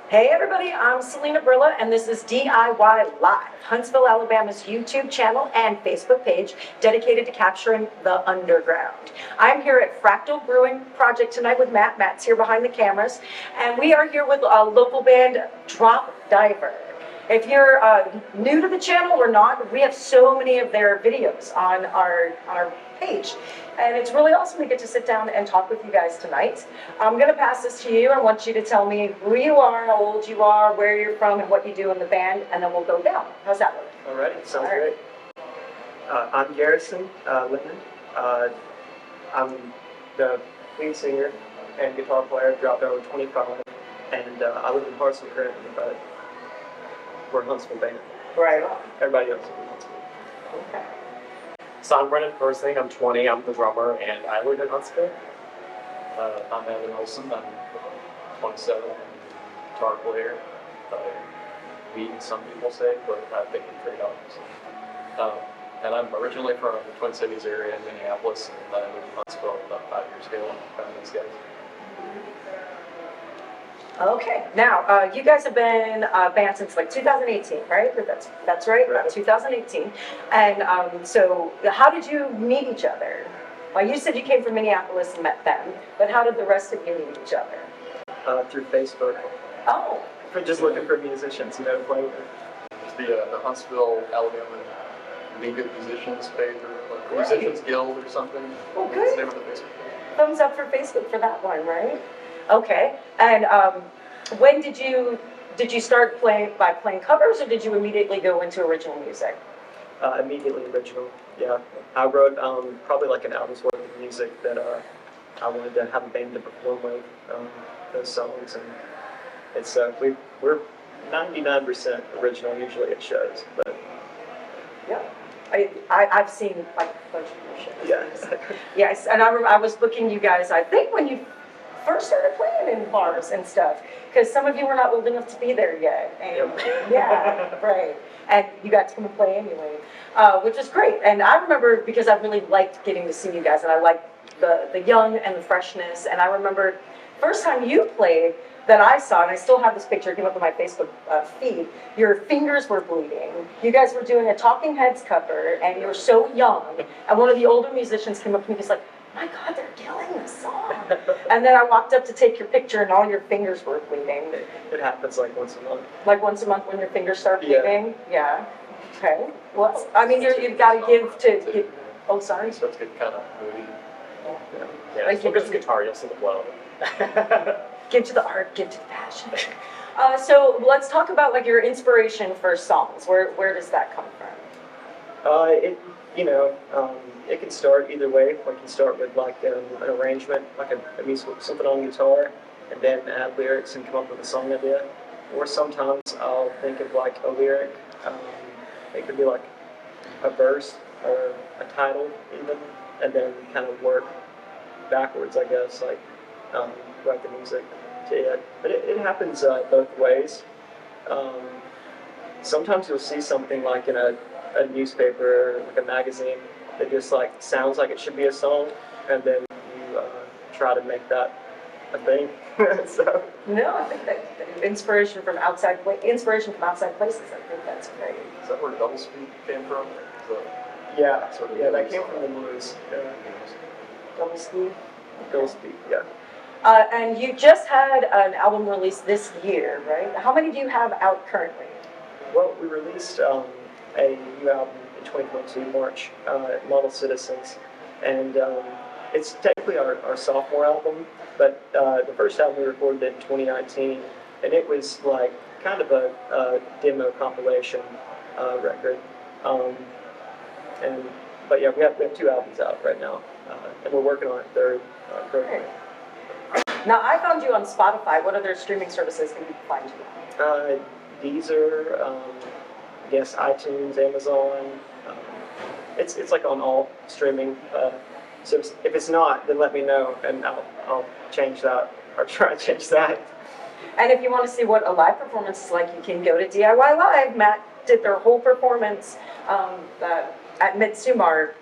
Hey everybody, I'm Selena Brilla and this is DIY Live, Huntsville, Alabama's YouTube channel and Facebook page dedicated to capturing the underground. I'm here at Fractal Brewing Project tonight with Matt. Matt's here behind the cameras, and we are here with a local band, Drop Diver. If you're new to the channel or not, we have so many of their videos on our page. And it's really awesome to get to sit down and talk with you guys tonight. I'm going to pass this to you. I want you to tell me who you are, how old you are, where you're from, and what you do in the band, and then we'll go down. How's that work? Alrighty, sounds great. I'm Garrison Littman. I'm the lead singer and guitar player of Drop Diver 25, and I live in Hartsville currently, but we're a Huntsville band. Right. Everybody else is in Huntsville. Okay. So I'm Brennan Persing, I'm 20, I'm the drummer, and I live in Huntsville. I'm Evan Olson, I'm 27, I'm a guitar player. We, some people say, but I think in trade offs. And I'm originally from the Twin Cities area in Minneapolis, and I moved to Huntsville about 5 years ago and found these guys. Okay, now you guys have been a band since like 2018, right? That's right, about 2018. And so how did you meet each other? Well, you said you came from Minneapolis and met them, but how did the rest of you meet each other? Through Facebook. Oh. For just looking for musicians, to play with. It's the Huntsville, Alabama League of Musicians page, or like Musicians Guild or something. Oh, That's the good. name of the Facebook page. Thumbs up for Facebook for that one, right? Okay, and when did you start playing covers, or did you immediately go into original music? Immediately original, yeah. I wrote probably like an album's worth of music that I wanted to have a band to perform with those songs, and it's we're 99% original usually at shows, but Yeah. I've seen like a bunch of your shows. yeah. Yes, and I was booking you guys, I think when you first started playing in bars and stuff, because some of you were not old enough to be there yet. And yeah, right. And you got to come and play anyway, which is great. And I remember, because I really liked getting to see you guys, and I liked the young and the freshness. And I remember first time you played that I saw, and I still have this picture, it came up on my Facebook feed, your fingers were bleeding. You guys were doing a Talking Heads cover, and you were so young. And one of the older musicians came up to me and was like, my God, they're killing this song. And then I walked up to take your picture and all your fingers were bleeding. It happens like once a month. Like once a month when your fingers start Yeah. bleeding? Yeah. Okay. Well, I mean, you've got to give, oh, sorry. So it's kind of moody. Like Yeah, look at the guitar, you'll see the flow. Give to the art, give to the passion. So let's talk about like your inspiration for songs. Where does that come from? It can start either way. Like you start with like an arrangement, like a musical, something on guitar, and then add lyrics and come up with a song idea. Or sometimes I'll think of like a lyric. It could be like a verse or a title even, and then kind of work backwards, I guess, like write the music to it. But it happens both ways. Sometimes you'll see something like in a newspaper, like a magazine, that just like sounds like it should be a song, and then you try to make that a thing. So No, I think that inspiration from outside places. I think that's great. Is that where Double Speed came from? yeah, Sort of that news. came from the news. Double speed. Bill Speak, yeah. And you just had an album released this year, right? How many do you have out currently? Well, we released a new album in 2022, March, Model Citizens, and it's technically our sophomore album, but the first album we recorded in 2019, and it was like kind of a demo compilation record. But yeah, we have 2 albums out right now, and we're working on a third currently. Now, I found you on Spotify. What other streaming services can people find you on? Deezer, I guess iTunes, Amazon. It's like on all streaming. So if it's not, then let me know, and I'll change that or try to change that. And if you want to see what a live performance is like, you can go to DIY Live. Matt did their whole performance at Mitsumar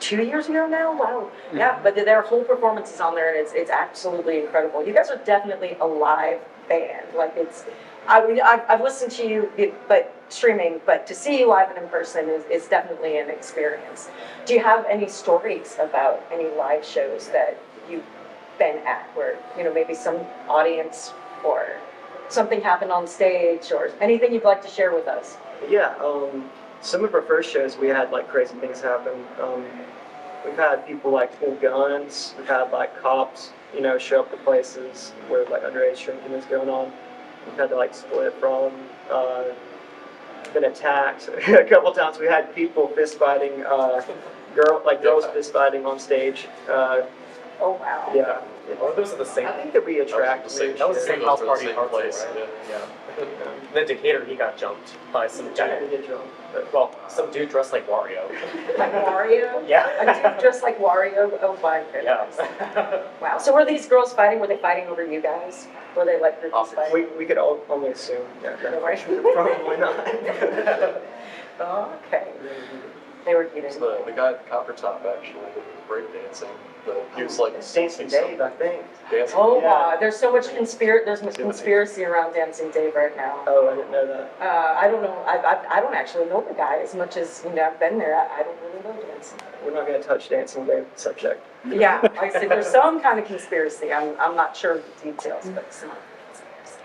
2 years ago now. Wow. Yeah, but their whole performance is on there, and it's absolutely incredible. You guys are definitely a live band. Like it's, I mean, I've listened to you, but streaming, but to see you live and in person is definitely an experience. Do you have any stories about any live shows that you've been at where, maybe some audience or something happened on stage or anything you'd like to share with us? Yeah, some of our first shows we had like crazy things happen. We've had people like pull guns. We've had like cops, show up to places where like underage drinking is going on. We've had to like split from. Been attacked a couple times. We had people fist fighting. Girls fist fighting on stage. Oh, wow. Yeah. Oh, those are the same. I think that we attract. That was the same house party in Hartsville, place. right? Yeah. Then Decatur, he got jumped by some We dude. get drunk, but Well, some dude dressed like Wario. Like Wario? Yeah. A dude dressed like Wario? Oh my Yeah. goodness. Wow. So were these girls fighting? Were they fighting over you guys? Were they like groupies fighting? we could only assume. Yeah, Right. probably not. Okay. They were eating. The guy at Copper Top actually was breakdancing, but he was like Dancing Dave, I think. dancing. Oh, Yeah. wow. There's so much there's much conspiracy around Dancing Dave right now. Oh, I didn't know that. I don't know. I don't actually know the guy as much as, I've been there. I don't really know Dancing. We're not going to touch Dancing Dave subject. Yeah, like I said, there's some kind of conspiracy. I'm not sure of the details, but some conspiracy.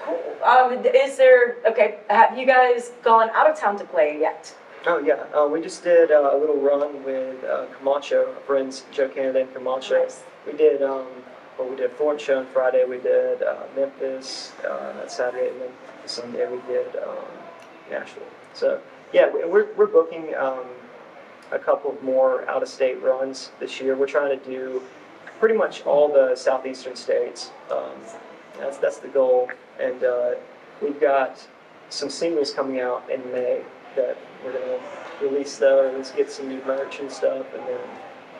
Cool. Have you guys gone out of town to play yet? Oh yeah, we just did a little run with Camacho, our friends Joe Canada and Camacho. Nice. We did we did Florence show on Friday. We did Memphis that Saturday, and then Sunday we did Nashville. So yeah, we're booking a couple more out of state runs this year. We're trying to do pretty much all the southeastern states. That's the goal, and we've got some singles coming out in May that we're gonna release those, get some new merch and stuff, and then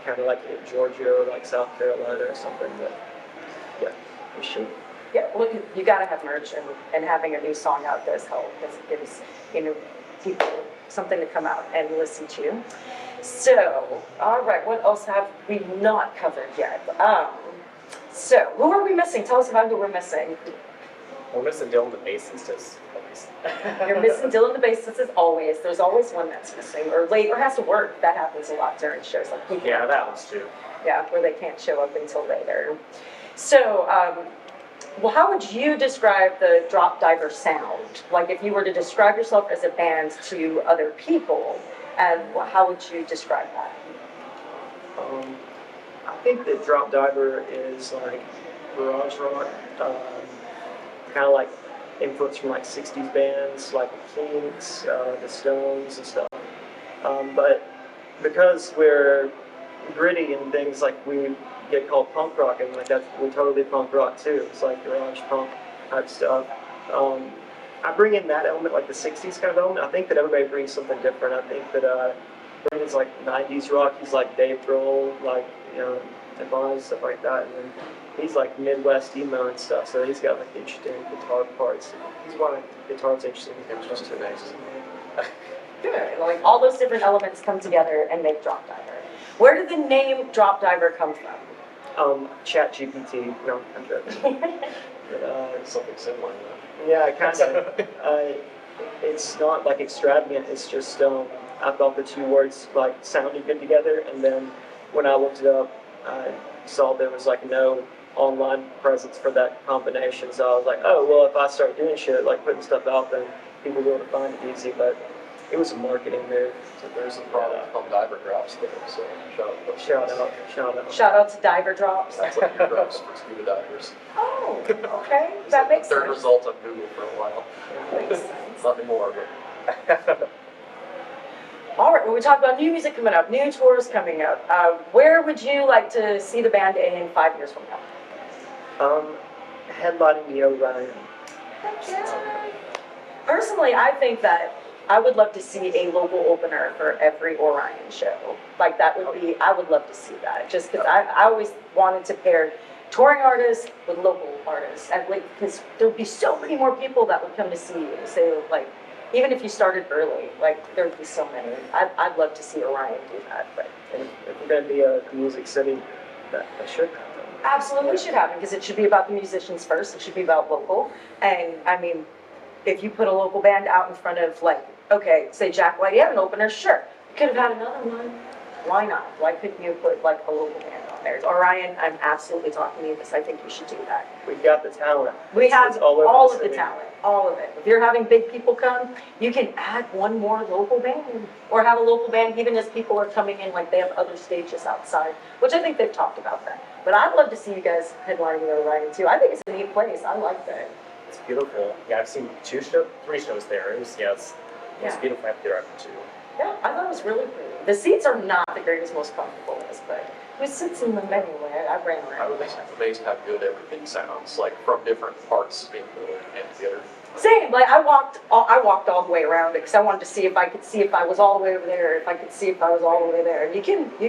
kind of like hit Georgia or like South Carolina or something. But yeah, we should. Yeah, look, you gotta have merch, and having a new song out does help, because it gives, people something to come out and listen to. So, all right, what else have we not covered yet? So, who are we missing? Tell us about who we're missing. We're missing Dylan the bassist as always. You're missing Dylan the bassist as always. There's always one that's missing, or late, or has to work. That happens a lot during shows, like people. Yeah, that was too. Yeah, where they can't show up until later. So, well, how would you describe the Drop Diver sound? Like, if you were to describe yourself as a band to other people, how would you describe that? I think that Drop Diver is like garage rock, kind of like influence from like 60s bands like the Kinks, the Stones and stuff. But because we're gritty and things, like we get called punk rock, and like we're totally punk rock too. It's like garage punk type stuff. I bring in that element, like the 60s kind of element. I think that everybody brings something different. I think that Brandon's like 90s rock. He's like Dave Grohl, like, Nirvana, stuff like that. And then he's like Midwest emo and stuff. So he's got like interesting guitar parts. He's why guitar's interesting. It was just amazing. Good. Like, all those different elements come together and make Drop Diver. Where did the name Drop Diver come from? Chat GPT. No, I'm joking. But, Something similar. yeah, kind of. It's not like extravagant. It's just I thought the two words like sounded good together, and then when I looked it up, I saw there was like no online presence for that combination. So I was like, oh well, if I start doing shit like putting stuff out, then people will be able to find it easy. But it was a marketing move. So there's a product called Diver Drops there, so shout out. Shout out. Shout out to Diver Drops. That's like your drops for scuba divers. Oh, okay. That makes Third sense. result on Google for a while. Makes sense. Nothing more, but All right, well, we talked about new music coming up, new tours coming up. Where would you like to see the band in 5 years from now? Headlining the Orion. Personally, I think that I would love to see a local opener for every Orion show. Like, that would be, I would love to see that, just because I always wanted to pair touring artists with local artists, and like, because there would be so many more people that would come to see you. Say, like, even if you started early, like there would be so many. I'd love to see Orion do that, but. And if we're gonna be a music city, that should happen. Absolutely should happen, because it should be about the musicians first, it should be about local. And I mean, if you put a local band out in front of like, okay, say Jack White, you have an opener, sure. You could have had another one. Why not? Why couldn't you put like a local band on there? Orion, I'm absolutely talking to you this, I think you should do that. We've got the talent. We have It's all over all the of the city. talent, all of it. If you're having big people come, you can add one more local band. Or have a local band even as people are coming in, like they have other stages outside, which I think they've talked about that. But I'd love to see you guys headlining Orion too. I think it's a neat place, I like that. It's beautiful. Yeah, I've seen 3 shows there. It was it's Yeah. beautiful after there after 2. Yeah, I thought it was really pretty. The seats are not the greatest, most comfortable, but who sits in them anyway? I ran I around. was amazed how good everything sounds, like from different parts being put in together. Same, like I walked all the way around it because I wanted to see if I could see if I was all the way over there, if I could see if I was all the way there. And you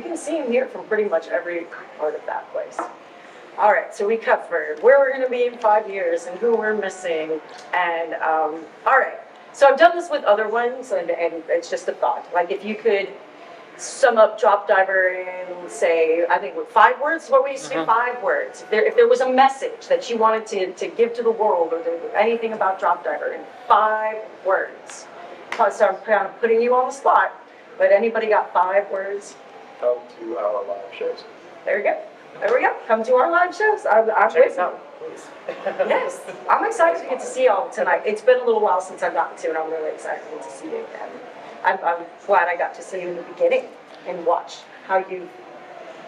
can see and hear from pretty much every part of that place. All right, so we covered where we're going to be in 5 years and who we're missing. And all right, so I've done this with other ones, and it's just a thought. Like if you could sum up Drop Diver in, say, I think with 5 words, what we used to do, 5 words. If there was a message that you wanted to give to the world or anything about Drop Diver in 5 words. So I'm kind of putting you on the spot, but anybody got 5 words? Come to our live shows. There you go. There we go. Come to our live shows. I'm Check with us you. out, please. Yes, I'm excited to get to see y'all tonight. It's been a little while since I've gotten to, and I'm really excited to get to see you again. I'm glad I got to see you in the beginning and watch how you've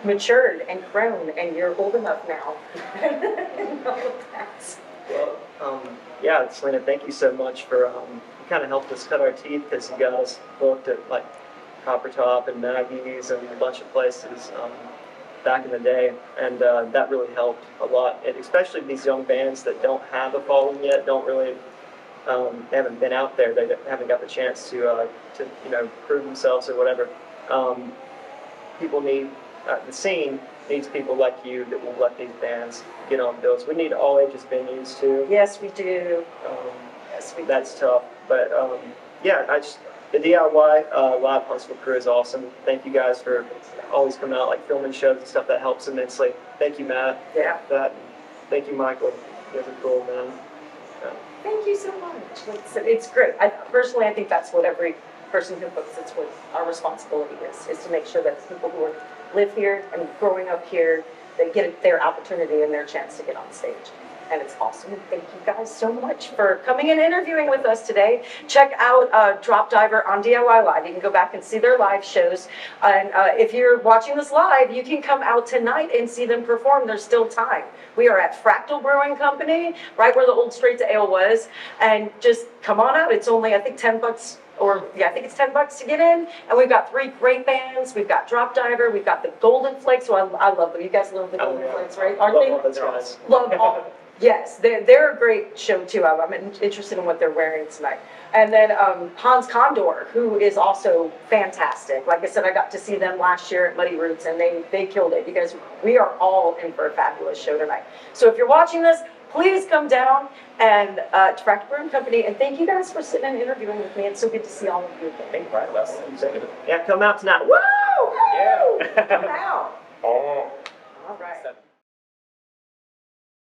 matured and grown, and you're old enough now. And all of that. Well, yeah, Selena, thank you so much for, you kind of helped us cut our teeth because you got us booked at like Copper Top and Maggie's and a bunch of places back in the day, and that really helped a lot. And especially these young bands that don't have a following yet, don't really, they haven't been out there, they haven't got the chance to prove themselves or whatever. People need, the scene needs people like you that will let these bands get on bills. We need all ages venues too. Yes, we do. Um, Yes, we do. that's tough, but yeah, the DIY Live Huntsville crew is awesome. Thank you guys for always coming out, like filming shows and stuff. That helps immensely. Thank you, Matt. Yeah. Thank you, Michael. You guys are cool, man. Thank you so much. It's great. Personally, I think that's what every person who books, it's what our responsibility is to make sure that people who live here and growing up here, they get their opportunity and their chance to get on stage. And it's awesome. Thank you guys so much for coming and interviewing with us today. Check out Drop Diver on DIY Live. You can go back and see their live shows. And if you're watching this live, you can come out tonight and see them perform. There's still time. We are at Fractal Brewing Company, right where the old Straight to Ale was. And just come on out. It's only, I think, $10. I think it's $10 to get in. And we've got 3 great bands. We've got Drop Diver. We've got the Golden Flakes. So I love them. You guys love the Golden Flakes, right? Aren't Love they? all those guys. Love all. Yes, they're a great show too. I'm interested in what they're wearing tonight. And then Hans Condor, who is also fantastic. Like I said, I got to see them last year at Muddy Roots, and they killed it. You guys, we are all in for a fabulous show tonight. So if you're watching this, please come down and to Fractal Brewing Company. And thank you guys for sitting and interviewing with me. It's so good to see all of you again. Thank you for having us. Yeah, come out tonight. Woo! Yeah. Come out. Oh.